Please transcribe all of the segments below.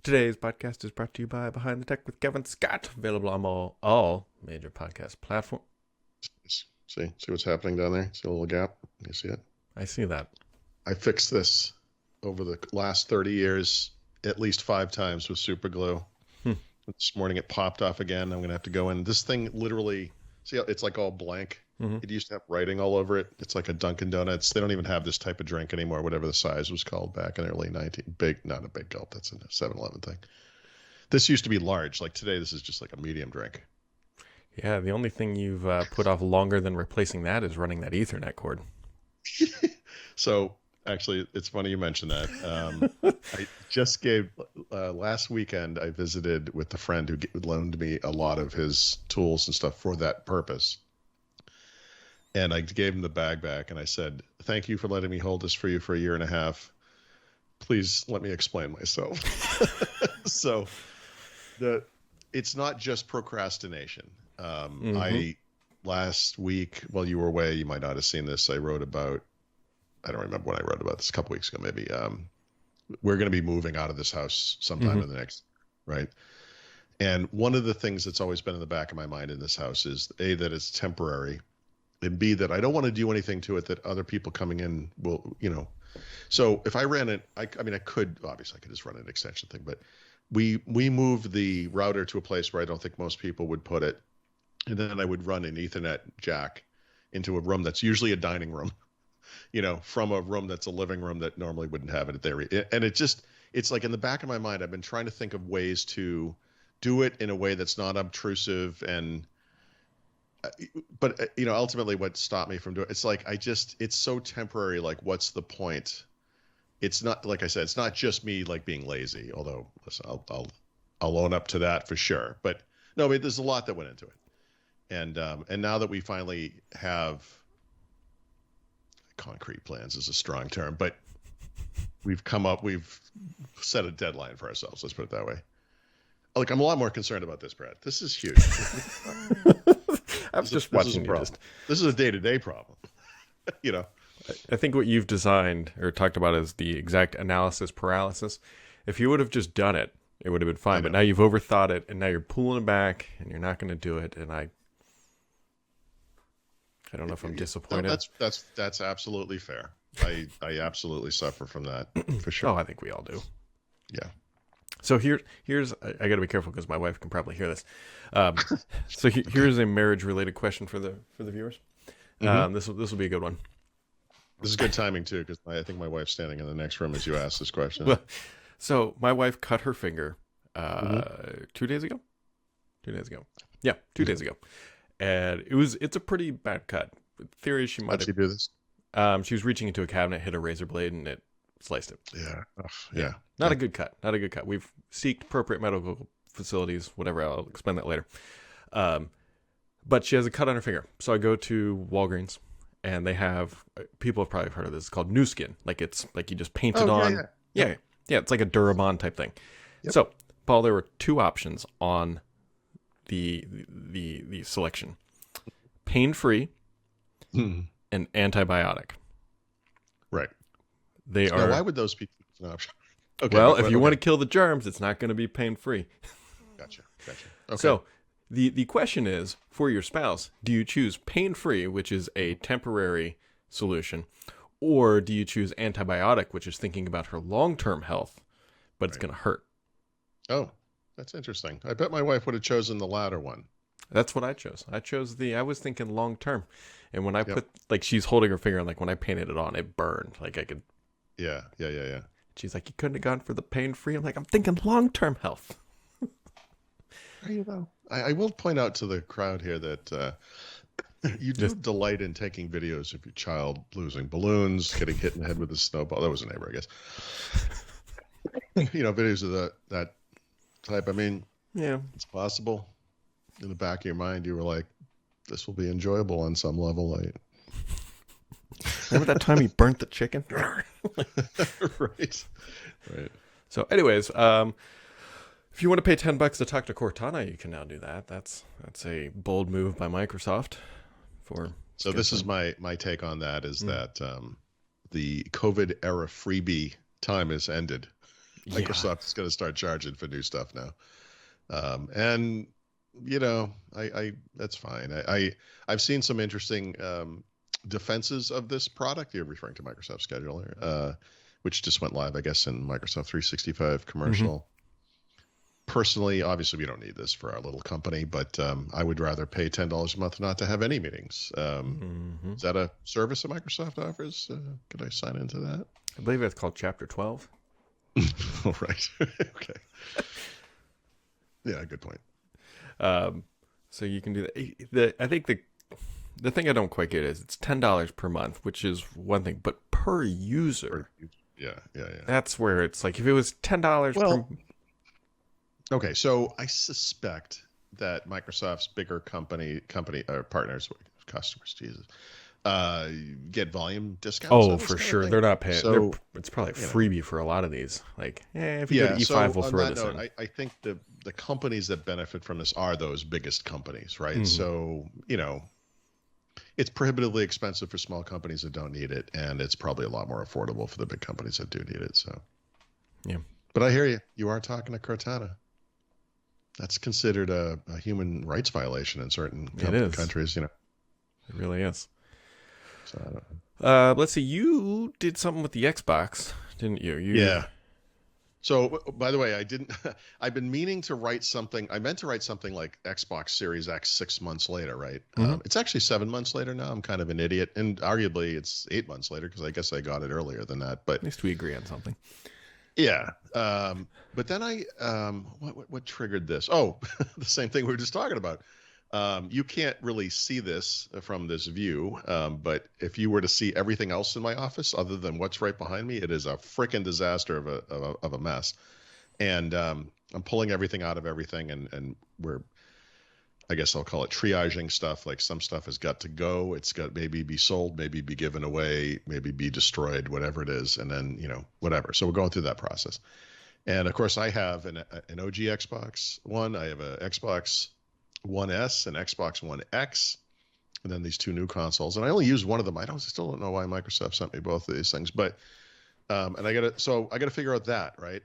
Today's podcast is brought to you by Behind the Tech with Kevin Scott, available on all major podcast platforms. See what's happening down there? See a little gap? You see it? I see that. I fixed this over the last 30 years at least 5 times with super glue. This morning it popped off again. I'm going to have to go in. This thing literally, see how it's like all blank? It used to have writing all over it. It's like a Dunkin' Donuts. They don't even have this type of drink anymore, whatever the size was called back in the early 19. Not a big gulp. That's a 7-Eleven thing. This used to be large. Like today, this is just like a medium drink. Yeah, the only thing you've put off longer than replacing that is running that Ethernet cord. So actually, it's funny you mentioned that. I just gave last weekend. I visited with a friend who loaned me a lot of his tools and stuff for that purpose. And I gave him the bag back, and I said, "Thank you for letting me hold this for you for a year and a half. Please let me explain myself." So, it's not just procrastination. I last week, while you were away, you might not have seen this. I wrote about. I don't remember when I wrote about this. A couple weeks ago, maybe. We're going to be moving out of this house sometime in the next, right? And one of the things that's always been in the back of my mind in this house is A, that it's temporary, and B, that I don't want to do anything to it that other people coming in will, So if I ran it, I could just run an extension thing, but we moved the router to a place where I don't think most people would put it. And then I would run an Ethernet jack into a room that's usually a dining room, from a room that's a living room that normally wouldn't have it there. And it's like in the back of my mind, I've been trying to think of ways to do it in a way that's not obtrusive but ultimately what stopped me from doing it's like it's so temporary. Like, what's the point? It's not, like I said, it's not just me like being lazy, although listen, I'll own up to that for sure. But no, there's a lot that went into it. And now that we finally have concrete plans is a strong term, but we've set a deadline for ourselves. Let's put it that way. Like, I'm a lot more concerned about this, Brad. This is huge. I was just watching you. This is a day-to-day problem. I think what you've designed or talked about is the exact analysis paralysis. If you would have just done it, it would have been fine. But now you've overthought it, and now you're pulling it back, and you're not going to do it. And I don't know if I'm disappointed. No, that's absolutely fair. I absolutely suffer from that for sure. Oh, I think we all do. Yeah. So here's I got to be careful because my wife can probably hear this. So here's a marriage-related question for the viewers. This will be a good one. This is good timing too, because I think my wife's standing in the next room as you ask this question. Well, so my wife cut her finger 2 days ago. 2 days ago. Yeah, 2 days ago, and it's a pretty bad cut. In theory, she might. How'd she do this? She was reaching into a cabinet, hit a razor blade, and it sliced it. Yeah. Not a good cut. Not a good cut. We've sought appropriate medical facilities, whatever. I'll explain that later. But she has a cut on her finger. So I go to Walgreens, and they have, people have probably heard of this. It's called New Skin. Like, it's like you just paint it on. Yeah. It's like a Durabond type thing. Yep. So, Paul, there were 2 options on the selection: pain-free and antibiotic. Right. They now, are. Why would those be an option? Okay, well, if you want to kill the germs, it's not going to be pain-free. Gotcha. Okay. So the question is, for your spouse, do you choose pain-free, which is a temporary solution, or do you choose antibiotic, which is thinking about her long-term health, but it's going to hurt? Oh, that's interesting. I bet my wife would have chosen the latter one. That's what I chose. I was thinking long-term. And when I put, like, she's holding her finger, and, like, when I painted it on, it burned. Like, I could... Yeah. She's like, you couldn't have gone for the pain-free. I'm like, I'm thinking long-term health. I will point out to the crowd here that you do delight in taking videos of your child losing balloons, getting hit in the head with a snowball. That was a neighbor, I guess. Videos of that type. I mean, yeah, it's possible. In the back of your mind, you were like, this will be enjoyable on some level. Remember that time he burnt the chicken? Right. So anyways, if you want to pay $10 to talk to Cortana, you can now do that. That's a bold move by Microsoft. So this is my take on that is that the COVID era freebie time has ended. Yeah. Microsoft is going to start charging for new stuff now. And you know, I that's fine. I've seen some interesting defenses of this product. You're referring to Microsoft Scheduler, which just went live, I guess, in Microsoft 365 commercial. Personally, obviously, we don't need this for our little company, but I would rather pay $10 a month not to have any meetings. Is that a service that Microsoft offers? Could I sign into that? I believe it's called Chapter 12. Oh, right. Okay. Yeah, good point. So you can do that. I think the thing I don't quite get is it's $10 per month, which is one thing, but per user. Yeah. That's where it's like if it was $10 Well, per. Okay, so I suspect that Microsoft's bigger partners, customers, Jesus, get volume discounts. Oh, for sure. They're not paying. So, it's probably a freebie for a lot of these. Like, if you go to E5, we'll throw this in. I think the companies that benefit from this are those biggest companies, right? So, you know, it's prohibitively expensive for small companies that don't need it, and it's probably a lot more affordable for the big companies that do need it. So, yeah. But I hear you. You are talking to Cortana. That's considered a human rights violation in certain countries, you know. It really is. So, I don't know. Let's see. You did something with the Xbox, didn't you? Yeah. So, by the way, I've been meaning to write something. I meant to write something like Xbox Series X 6 months later, right? It's actually 7 months later now. I'm kind of an idiot. And arguably it's 8 months later because I guess I got it earlier than that. But at least we agree on something. Yeah. But then what triggered this? Oh, the same thing we were just talking about. You can't really see this from this view, but if you were to see everything else in my office other than what's right behind me, it is a freaking disaster of a mess. And I'm pulling everything out of everything, and we're, I guess I'll call it triaging stuff. Like some stuff has got to go. It's got maybe be sold, maybe be given away, maybe be destroyed, whatever it is. And then, you know, whatever. So we're going through that process. And of course I have an OG Xbox One. I have a Xbox One S and Xbox One X, and then these two new consoles. And I only use one of them. Still don't know why Microsoft sent me both of these things, but, and I gotta figure out that, right.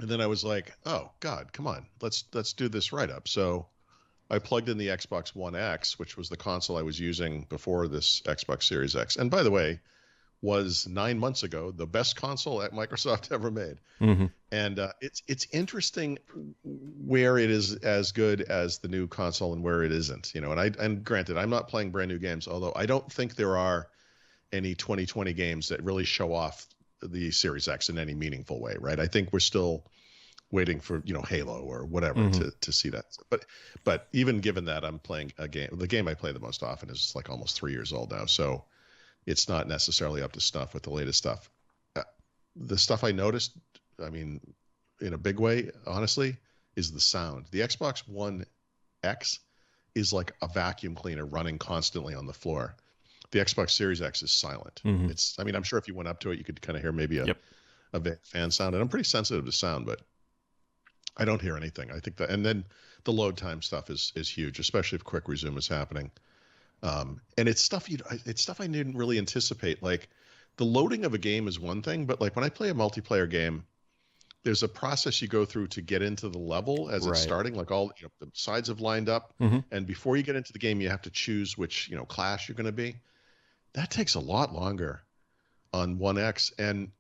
And then I was like, oh God, come on, let's do this right up. So I plugged in the Xbox One X, which was the console I was using before this Xbox Series X. And by the way, was 9 months ago the best console that Microsoft ever made. And it's interesting where it is as good as the new console and where it isn't. You know, and granted, I'm not playing brand new games, although I don't think there are any 2020 games that really show off the Series X in any meaningful way, right? I think we're still waiting for, you know, Halo or whatever to see that. But even given that, I'm playing a game. The game I play the most often is like almost 3 years old now, so it's not necessarily up to snuff with the latest stuff. The stuff I noticed, I mean, in a big way, honestly, is the sound. The Xbox One X is like a vacuum cleaner running constantly on the floor. The Xbox Series X is silent. It's, I mean, I'm sure if you went up to it, you could kind of hear maybe a fan sound. And I'm pretty sensitive to sound, but I don't hear anything. I think that, and then the load time stuff is huge, especially if quick resume is happening. And it's stuff I didn't really anticipate. Like the loading of a game is one thing, but like when I play a multiplayer game, there's a process you go through to get into the level as it's starting. Like all, you know, the sides have lined up, and before you get into the game, you have to choose which, you know, class you're going to be. That takes a lot longer on One X, and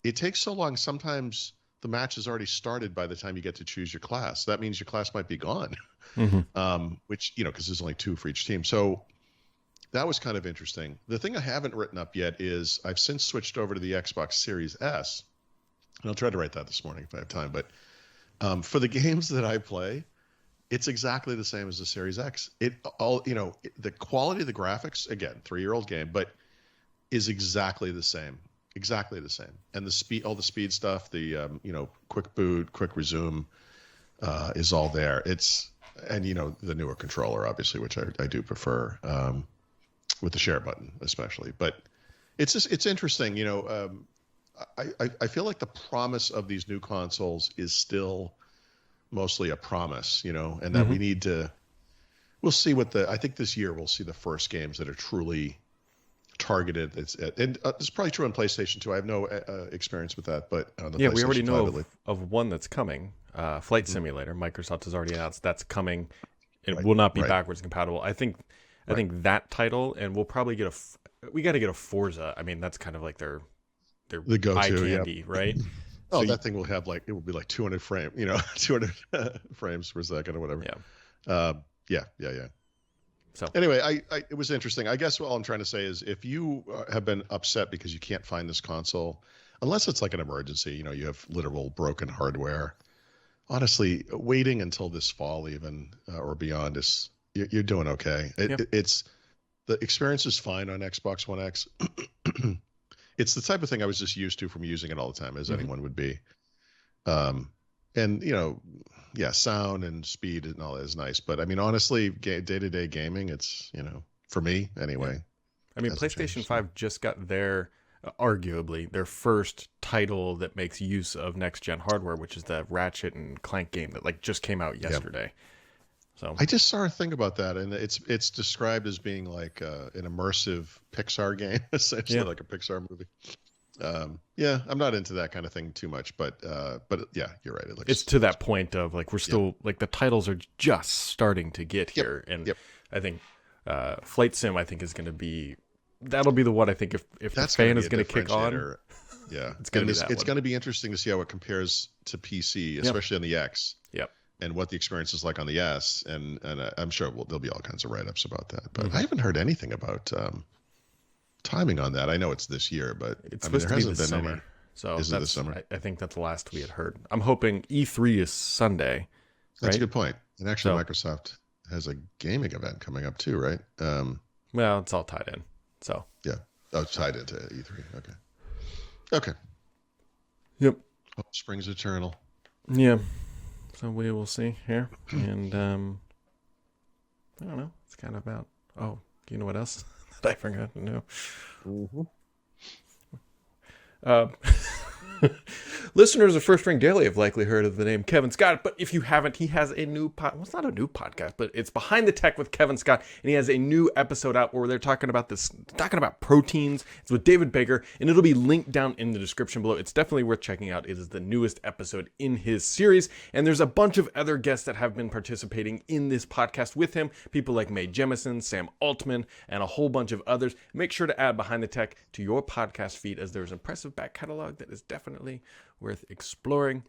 it takes so long. Sometimes the match has already started by the time you get to choose your class. That means your class might be gone, which, you know, because there's only 2 for each team. So that was kind of interesting. The thing I haven't written up yet is I've since switched over to the Xbox Series S, and I'll try to write that this morning if I have time. But for the games that I play, it's exactly the same as the Series X. The quality of the graphics, again, 3-year-old game, but is exactly the same. Exactly the same. And the speed, all the speed stuff, the quick boot, quick resume, is all there. And the newer controller, obviously, which I do prefer, with the share button especially. But it's interesting. I feel like the promise of these new consoles is still mostly a promise, and that we need to. We'll see I think this year we'll see the first games that are truly targeted. And it's probably true on PlayStation too. I have no experience with that, but on the Yeah, we already PlayStation know 5, of one that's coming. Flight Simulator. Microsoft has already announced that's coming. It Right, will not be right, backwards compatible. I think right. that title, and we'll probably get we got to get a Forza. I mean, that's kind of like their The eye go-to, yeah. candy, right? Oh, So that thing will have it will be like 200 frame, 200 frames per second or whatever. yeah. Yeah. So Anyway, it was interesting. I guess all I'm trying to say is if you have been upset because you can't find this console, unless it's like an emergency, you have literal broken hardware. Honestly, waiting until this fall even or beyond is you're doing okay. yeah, It's the experience is fine on Xbox One X. It's the type of thing I was just used to from using it all the time, as hmm anyone would be. Um, and yeah, sound and speed and all that is nice. But I mean, honestly, day-to-day gaming, it's for me yeah. anyway, I mean, hasn't PlayStation changed. So. 5 just got their arguably their first title that makes use of next gen hardware, which is the Ratchet and Clank game that like just came out Yeah, yesterday. So I just saw a thing about that, and it's described as being like an immersive Pixar game, essentially yeah, like a Pixar movie. Yeah, I'm not into that kind of thing too much, but yeah, you're right. It it's looks to that point of like we're yep, still like the titles are just starting to get yep, here, and yep. I think Flight Sim I think is going to be that'll be the one I think if the That's going to fan be is a going to kick on, differentiator. Yeah, it's going to be that it's one. going to be interesting to see how it compares to PC, Yep, especially on the X, yep. and what the experience is like on the S. And I'm sure there'll be all kinds of write-ups about that. But I hmm haven't heard anything about timing on that. I know it's this year, but It's I mean supposed there to be hasn't this been any. summer, so Is it this that's summer? I think that's the last we had heard. I'm hoping E3 is Sunday, That's a right? good point. And actually, So Microsoft has a gaming event coming up too, right? well, it's all tied in. So Yeah. Oh, it's tied into E3. Okay. Okay. yep, Hope springs eternal. yeah. So we will see here, and I don't know. It's kind of about. Oh, you know what else that I forgot to know? Mm-hmm. Uh, listeners of First Ring Daily have likely heard of the name Kevin Scott, but if you haven't, he has a new well, it's not a new podcast, but it's Behind the Tech with Kevin Scott, and he has a new episode out where they're talking about proteins. It's with David Baker, and it'll be linked down in the description below. It's definitely worth checking out. It is the newest episode in his series, and there's a bunch of other guests that have been participating in this podcast with him, people like Mae Jemison, Sam Altman, and a whole bunch of others. Make sure to add Behind the Tech to your podcast feed, as there's an impressive back catalog that is definitely worth exploring.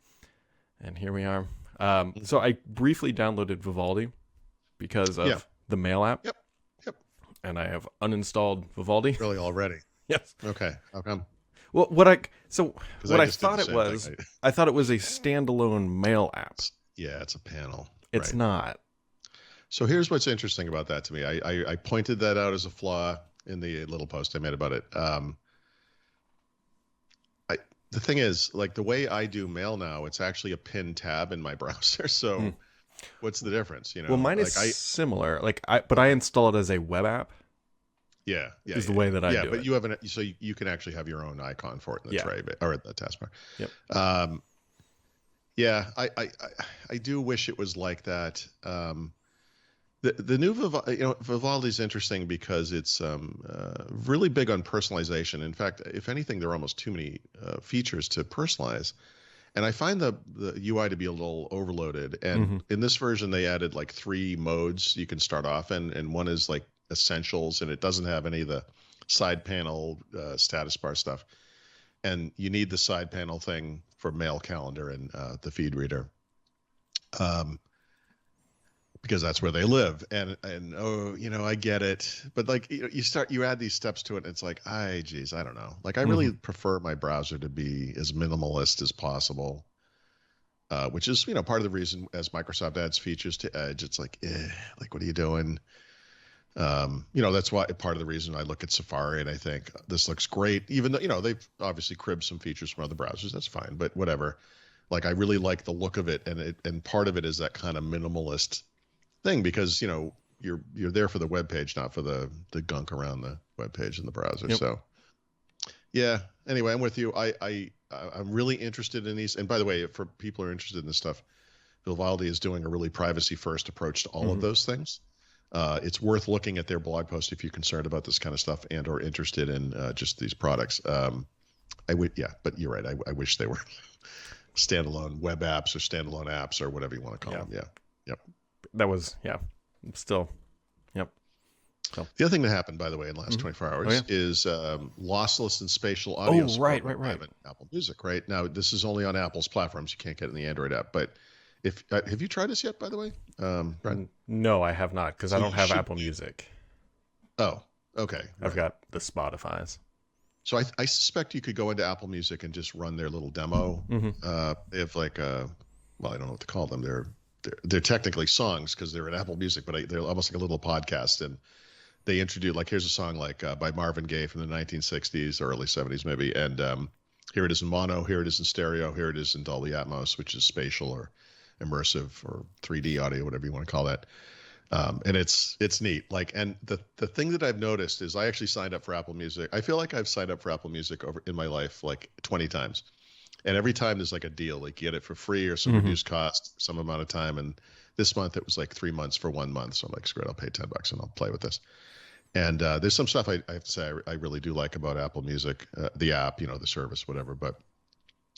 And here we are. So I briefly downloaded Vivaldi because of Yeah. the mail app, Yep. Yep. and I have uninstalled Vivaldi. Really already. Yes. Okay. How come? Well, what I Just did thought the it same was, thing. I thought it was a standalone mail app. Yeah, it's a panel. It's Right. not. So here's what's interesting about that to me. I pointed that out as a flaw in the little post I made about it. The thing is, like the way I do mail now, it's actually a pinned tab in my browser. So Hmm. what's the difference? Well, mine is similar. But I install it as a web app. Yeah, Is the way that I do but it. you have so you can actually have your own icon for it in the Yeah. tray or at the taskbar. Yep. Yeah, I do wish it was like that. The new Vivaldi is interesting because it's really big on personalization. In fact, if anything, there are almost too many features to personalize. And I find the UI to be a little overloaded. And in this version, they added like 3 modes you can start off in, and one is like essentials, and it doesn't have any of the side panel status bar stuff. And you need the side panel thing for mail calendar and the feed reader. Because that's where they live, and I get it, but like you add these steps to it, and it's like, geez, I don't know. Like I really prefer my browser to be as minimalist as possible, which is part of the reason as Microsoft adds features to Edge, it's like, like what are you doing? That's why part of the reason I look at Safari and I think this looks great, even though they've obviously cribbed some features from other browsers. That's fine, but whatever. Like I really like the look of it, and part of it is that kind of minimalist thing, because you're there for the web page, not for the gunk around the web page in the browser. Yep. So yeah, anyway, I'm with you. I'm really interested in these, and by the way, for people who are interested in this stuff, Vivaldi is doing a really privacy first approach to all of those things. It's worth looking at their blog post if you're concerned about this kind of stuff and or interested in just these products. I would, yeah, but you're right. I wish they were standalone web apps or standalone apps or whatever you want to call them. Yeah. Yep. That was, still, yep. So. The other thing that happened, by the way, in the last 24 hours is lossless and spatial audio. Oh, right. Apple Music, right? Now, this is only on Apple's platforms. You can't get it in the Android app. But if have you tried this yet, by the way, Brent? No, I have not, because I don't have Apple Music. Oh, okay. I've got the Spotify's. So I suspect you could go into Apple Music and just run their little demo. They have like well, I don't know what to call them. They're technically songs because they're in Apple Music, but they're almost like a little podcast. And they introduce, like, here's a song like by Marvin Gaye from the 1960s or early 70s maybe, and here it is in mono, here it is in stereo, here it is in Dolby Atmos, which is spatial or immersive or 3D audio, whatever you want to call that. And it's neat. Like, and the thing that I've noticed is I actually signed up for Apple Music. I feel like I've signed up for Apple Music over in my life like 20 times. And every time there's like a deal, like you get it for free or some reduced cost, some amount of time. And this month it was like 3 months for 1 month. So I'm like, screw it, I'll pay $10 and I'll play with this. And there's some stuff I have to say I really do like about Apple Music, the app, the service, whatever. But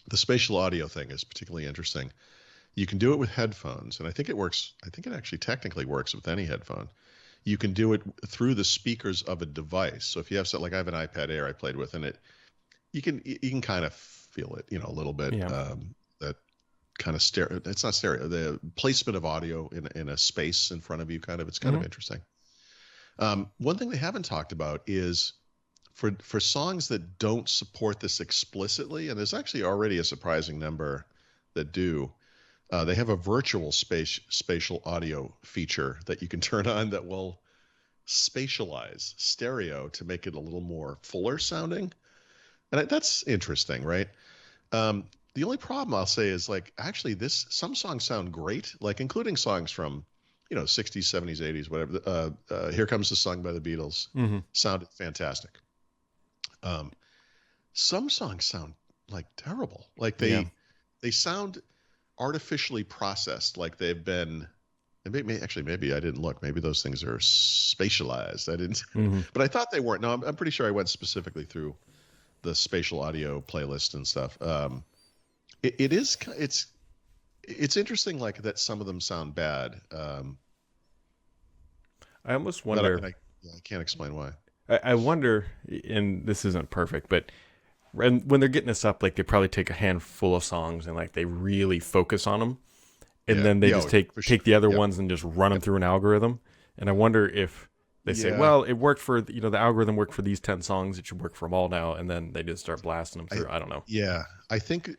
the spatial audio thing is particularly interesting. You can do it with headphones, and I think it works. I think it actually technically works with any headphone. You can do it through the speakers of a device. So if you have something like I have an iPad Air I played with, and you can kind of feel it, a little bit. Yeah. That kind of stereo. It's not stereo. The placement of audio in a space in front of you, it's kind of interesting. One thing they haven't talked about is for songs that don't support this explicitly, and there's actually already a surprising number that do. They have a virtual spatial audio feature that you can turn on that will spatialize stereo to make it a little more fuller sounding. And that's interesting, right? The only problem I'll say is, like, actually some songs sound great, like including songs from, 60s, 70s, 80s, whatever. Here Comes the Sun by the Beatles sounded fantastic. Some songs sound like terrible. Like they sound artificially processed, like they've been, maybe I didn't look, maybe those things are spatialized. I didn't, but I thought they weren't. No, I'm pretty sure I went specifically through the spatial audio playlist and stuff. It's interesting, like, that some of them sound bad. I almost wonder, I can't explain why. I wonder, and this isn't perfect, but when they're getting this up, like, they probably take a handful of songs and, like, they really focus on them, and then they just take the other ones and just run them through an algorithm. And I wonder if they say, well, it worked for, the algorithm worked for these 10 songs, it should work for them all now, and then they just start blasting them through. I don't know. Yeah, I think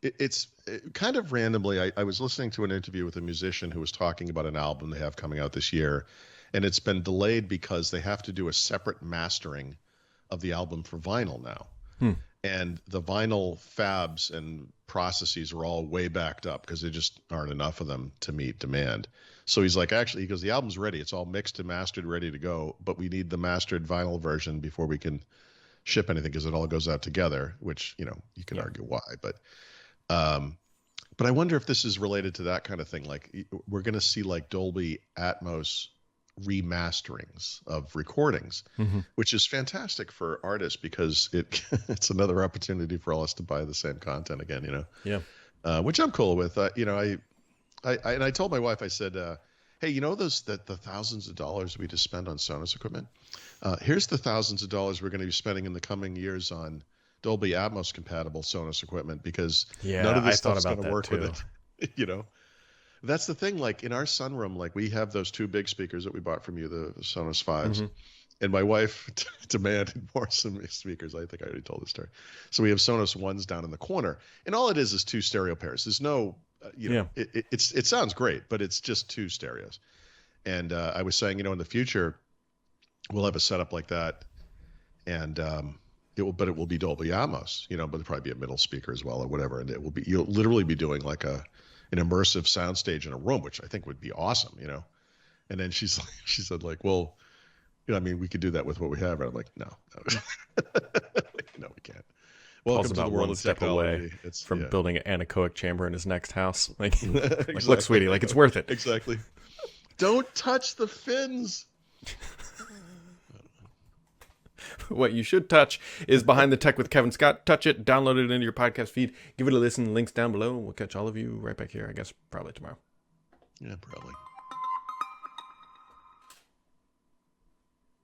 it's kind of randomly. I was listening to an interview with a musician who was talking about an album they have coming out this year, and it's been delayed because they have to do a separate mastering of the album for vinyl now. And the vinyl fabs and processes are all way backed up because there just aren't enough of them to meet demand. So he's like, actually, he goes, the album's ready. It's all mixed and mastered, ready to go. But we need the mastered vinyl version before we can ship anything, because it all goes out together, which, you can argue why. But I wonder if this is related to that kind of thing. Like, we're going to see, like, Dolby Atmos remasterings of recordings, which is fantastic for artists because it's another opportunity for all us to buy the same content again, which I'm cool with. I told my wife, I said, hey, the thousands of dollars we just spend on Sonos equipment, here's the thousands of dollars we're going to be spending in the coming years on Dolby Atmos compatible Sonos equipment, because none of this stuff's going to work with it. That's the thing. Like, in our sunroom, like, we have those two big speakers that we bought from you, the Sonos 5s. And my wife demanded more speakers. I think I already told this story. So we have Sonos 1s down in the corner. And all it is two stereo pairs. There's no, it sounds great, but it's just two stereos. And I was saying, in the future, we'll have a setup like that. And it will be Dolby Atmos, but there'll probably be a middle speaker as well or whatever. And you'll literally be doing like an immersive soundstage in a room, which I think would be awesome, And then she said, like, well, we could do that with what we have. And I'm like, no, no, we can't. Welcome to the world of technology. From building an anechoic chamber in his next house. Like, exactly. Like, look, sweetie, like, it's worth it. Exactly. Don't touch the fins. What you should touch is Behind the Tech with Kevin Scott. Touch it, download it into your podcast feed, give it a listen. Links down below. We'll catch all of you right back here, I guess, probably tomorrow. Yeah, probably.